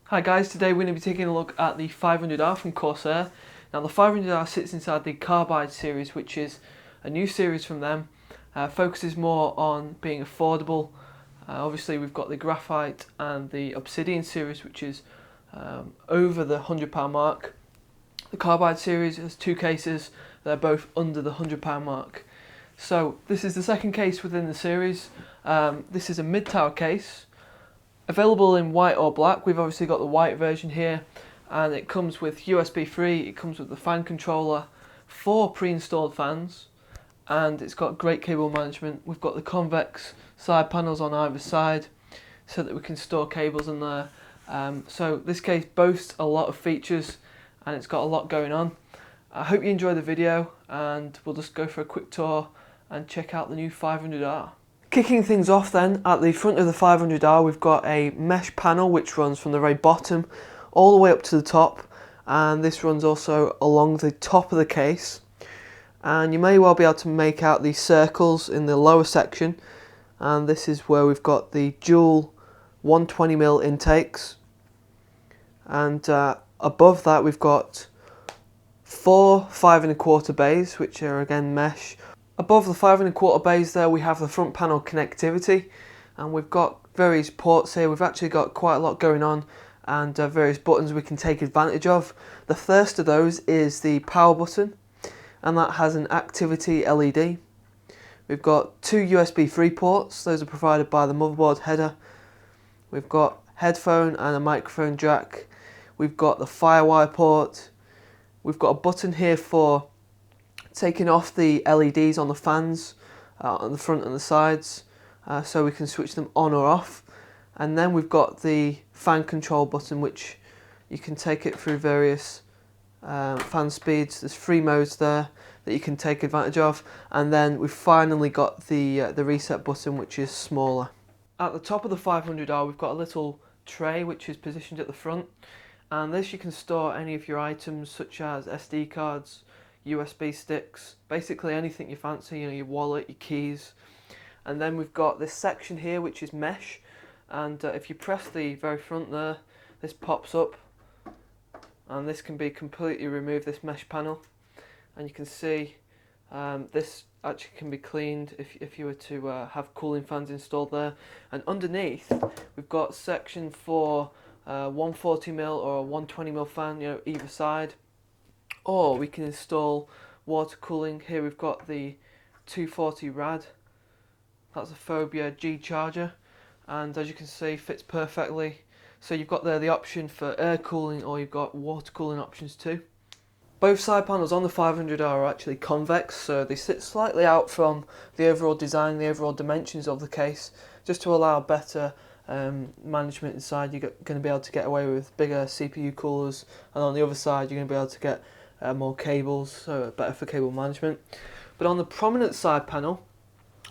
Hi guys, today we're going to be taking a look at the 500R from Corsair. Now the 500R sits inside the Carbide series, which is a new series from them. Focuses more on being affordable. Obviously we've got the Graphite and the Obsidian series, which is over the £100 mark. The Carbide series has two cases, they're both under the £100 mark. So this is the second case within the series. This is a mid-tower case. Available in white or black. We've obviously got the white version here, and it comes with USB 3, it comes with the fan controller, 4 pre-installed fans, and it's got great cable management. We've got the convex side panels on either side so that we can store cables in there. So this case boasts a lot of features and it's got a lot going on. I hope you enjoy the video, and we'll just go for a quick tour and check out the new 500R. Kicking things off then, at the front of the 500R we've got a mesh panel which runs from the very bottom all the way up to the top, and this runs also along the top of the case, and you may well be able to make out these circles in the lower section, and this is where we've got the dual 120mm intakes, and above that we've got 4 5 1/4 bays which are again mesh. Above the 5 1/4 bays there we have the front panel connectivity, and we've got various ports here. We've actually got quite a lot going on, and various buttons we can take advantage of. The first of those is the power button, and that has an activity LED. We've got 2 USB 3 ports, those are provided by the motherboard header. We've got headphone and a microphone jack. We've got the Firewire port. We've got a button here for taking off the LEDs on the fans on the front and the sides, so we can switch them on or off. And then we've got the fan control button, which you can take it through various fan speeds. There's 3 modes there that you can take advantage of, and then we've finally got the reset button, which is smaller. At the top of the 500R we've got a little tray which is positioned at the front, and this you can store any of your items such as SD cards, USB sticks, basically anything you fancy, your wallet, your keys. And then we've got this section here which is mesh, and if you press the very front there, this pops up, and this can be completely removed, this mesh panel, and you can see this actually can be cleaned if you were to have cooling fans installed there. And underneath we've got section for 140mm or a 120mm fan, either side. Or we can install water cooling. Here we've got the 240 rad, that's a Phobia G charger, and as you can see fits perfectly. So you've got there the option for air cooling, or you've got water cooling options too. Both side panels on the 500R are actually convex, so they sit slightly out from the overall design, the overall dimensions of the case, just to allow better management inside. You're going to be able to get away with bigger CPU coolers, and on the other side you're going to be able to get more cables, so better for cable management. But on the prominent side panel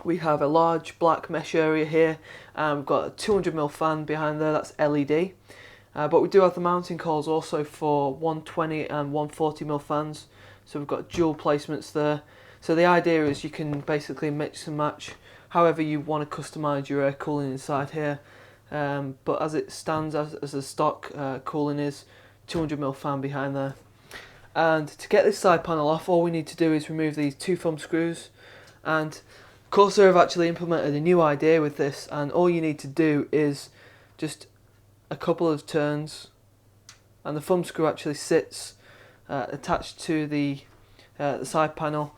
we have a large black mesh area here, and we've got a 200mm fan behind there, that's LED. But we do have the mounting coils also for 120 and 140mm fans, so we've got dual placements there. So the idea is you can basically mix and match however you want to customise your air cooling inside here. But as it stands, as a stock cooling is 200mm fan behind there. And to get this side panel off, all we need to do is remove these 2 thumb screws, and Corsair have actually implemented a new idea with this, and all you need to do is just a couple of turns, and the thumb screw actually sits attached to the side panel.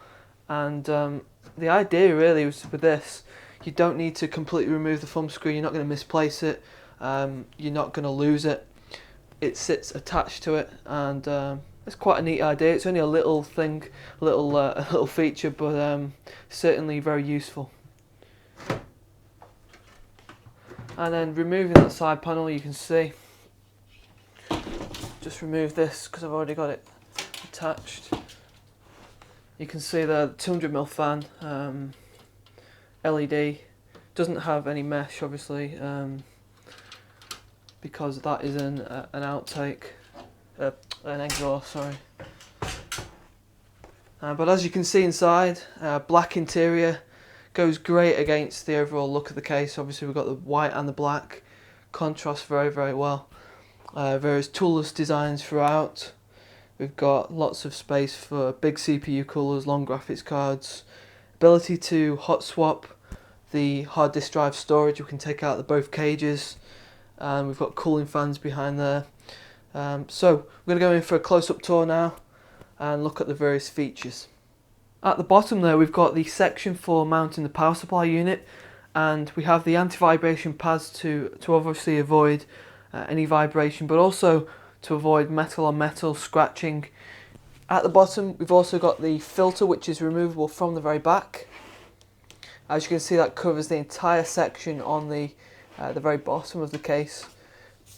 And the idea really was, with this, you don't need to completely remove the thumb screw. You're not going to misplace it, you're not going to lose it. It sits attached to it, and it's quite a neat idea. It's only a little thing, a little feature, but certainly very useful. And then removing that side panel, you can see, just remove this because I've already got it attached. You can see the 200mm fan, LED, doesn't have any mesh obviously, because that is an outtake, an exhaust, sorry. But as you can see inside, black interior goes great against the overall look of the case. Obviously we've got the white and the black, contrast very, very well. various toolless designs throughout. We've got lots of space for big CPU coolers, long graphics cards, ability to hot swap the hard disk drive storage. We can take out both cages, and we've got cooling fans behind there. So we're going to go in for a close-up tour now and look at the various features. At the bottom there we've got the section for mounting the power supply unit, and we have the anti-vibration pads to obviously avoid any vibration, but also to avoid metal on metal scratching. At the bottom we've also got the filter, which is removable from the very back. As you can see, that covers the entire section on the very bottom of the case.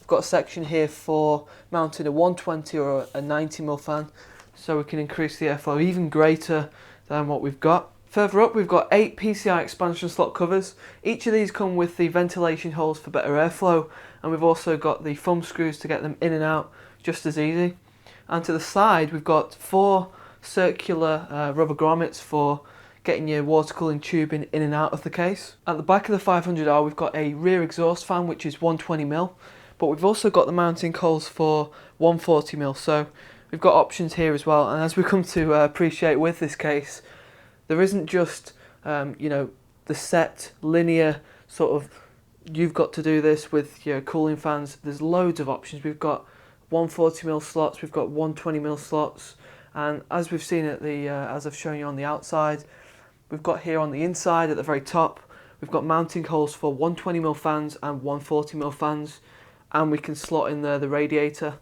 We've got a section here for mounting a 120 or a 90mm fan, so we can increase the airflow even greater than what we've got. Further up we've got 8 PCI expansion slot covers. Each of these come with the ventilation holes for better airflow, and we've also got the thumb screws to get them in and out just as easy. And to the side we've got 4 circular rubber grommets for getting your water cooling tubing in and out of the case. At the back of the 500R we've got a rear exhaust fan which is 120mm, but we've also got the mounting holes for 140mm, so we've got options here as well. And as we come to appreciate with this case, there isn't just the set linear sort of you've got to do this with your cooling fans. There's loads of options. We've got 140mm slots, we've got 120mm slots, and as we've seen at the as I've shown you on the outside, we've got here on the inside at the very top, we've got mounting holes for 120mm fans and 140mm fans, and we can slot in there the radiator.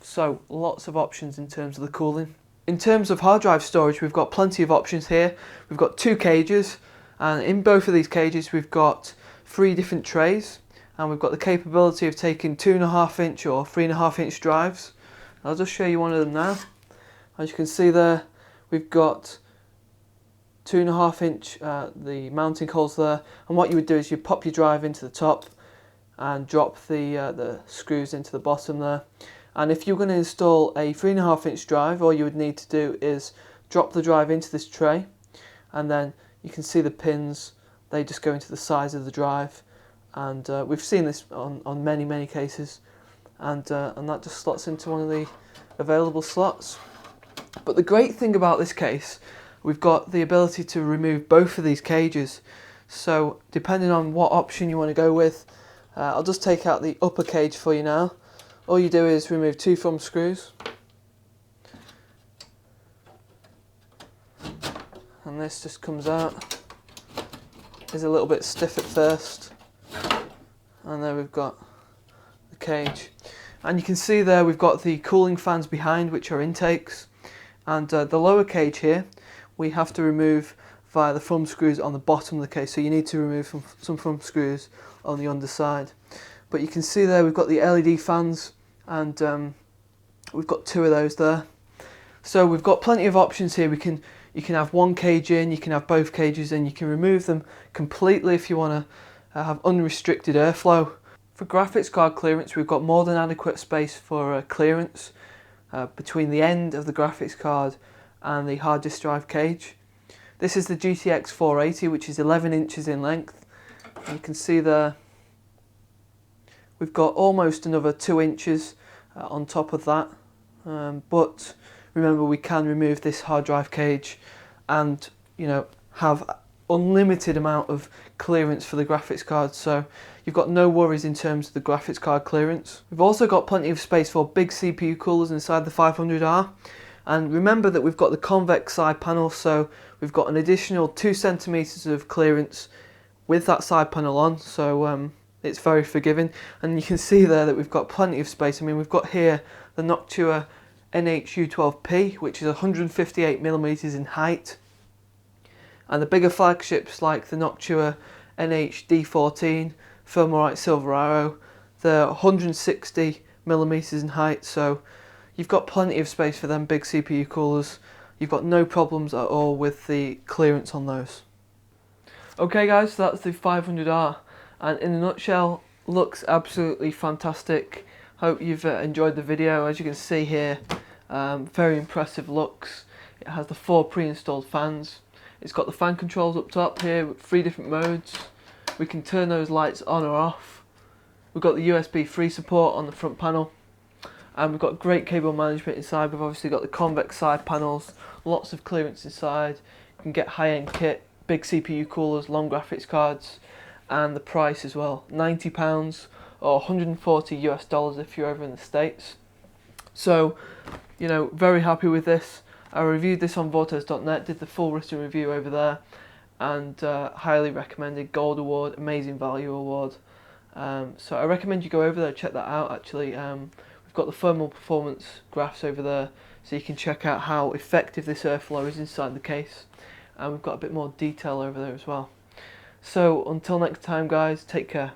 So lots of options in terms of the cooling. In terms of hard drive storage, we've got plenty of options here. We've got 2 cages, and in both of these cages we've got 3 different trays, and we've got the capability of taking 2.5-inch or 3.5-inch drives. I'll just show you one of them now. As you can see there, we've got 2.5-inch the mounting holes there, and what you would do is you pop your drive into the top and drop the screws into the bottom there. And if you're going to install a 3.5-inch drive, all you would need to do is drop the drive into this tray, and then you can see the pins, they just go into the sides of the drive, and we've seen this on many cases, and that just slots into one of the available slots. But the great thing about this case, we've got the ability to remove both of these cages, so depending on what option you want to go with, I'll just take out the upper cage for you now. All you do is remove 2 thumb screws, and this just comes out. It's a little bit stiff at first, and there we've got the cage, and you can see there we've got the cooling fans behind, which are intakes, and the lower cage here we have to remove via the thumb screws on the bottom of the case, so you need to remove some thumb screws on the underside. But you can see there we've got the LED fans, and we've got 2 of those there. So we've got plenty of options here. You can have 1 cage in, you can have both cages in, you can remove them completely if you want to have unrestricted airflow. For graphics card clearance, we've got more than adequate space for clearance between the end of the graphics card and the hard disk drive cage. This is the GTX 480, which is 11 inches in length. And you can see there we've got almost another 2 inches on top of that, but remember we can remove this hard drive cage and have unlimited amount of clearance for the graphics card, so you've got no worries in terms of the graphics card clearance. We've also got plenty of space for big CPU coolers inside the 500R, and remember that we've got the convex side panel, so we've got an additional 2 centimeters of clearance with that side panel on, so it's very forgiving. And you can see there that we've got plenty of space. I mean, we've got here the Noctua NH-U12P, which is 158mm in height, and the bigger flagships like the Noctua NH-D14, Thermalright Silver Arrow, they're 160mm in height, so you've got plenty of space for them big CPU coolers. You've got no problems at all with the clearance on those. Okay guys, so that's the 500R, and in a nutshell, looks absolutely fantastic. Hope you've enjoyed the video. As you can see here, very impressive looks. It has the 4 pre-installed fans. It's got the fan controls up top here with 3 different modes. We can turn those lights on or off. We've got the USB 3 support on the front panel, and we've got great cable management inside. We've obviously got the convex side panels, lots of clearance inside. You can get high-end kit, big CPU coolers, long graphics cards, and the price as well, £90 or $140 if you're over in the States. So, you know, very happy with this. I reviewed this on Vortez.net, did the full written review over there, and highly recommended. Gold award, amazing value award. So I recommend you go over there, check that out. Actually, we've got the thermal performance graphs over there, so you can check out how effective this airflow is inside the case, and we've got a bit more detail over there as well. So until next time, guys, take care.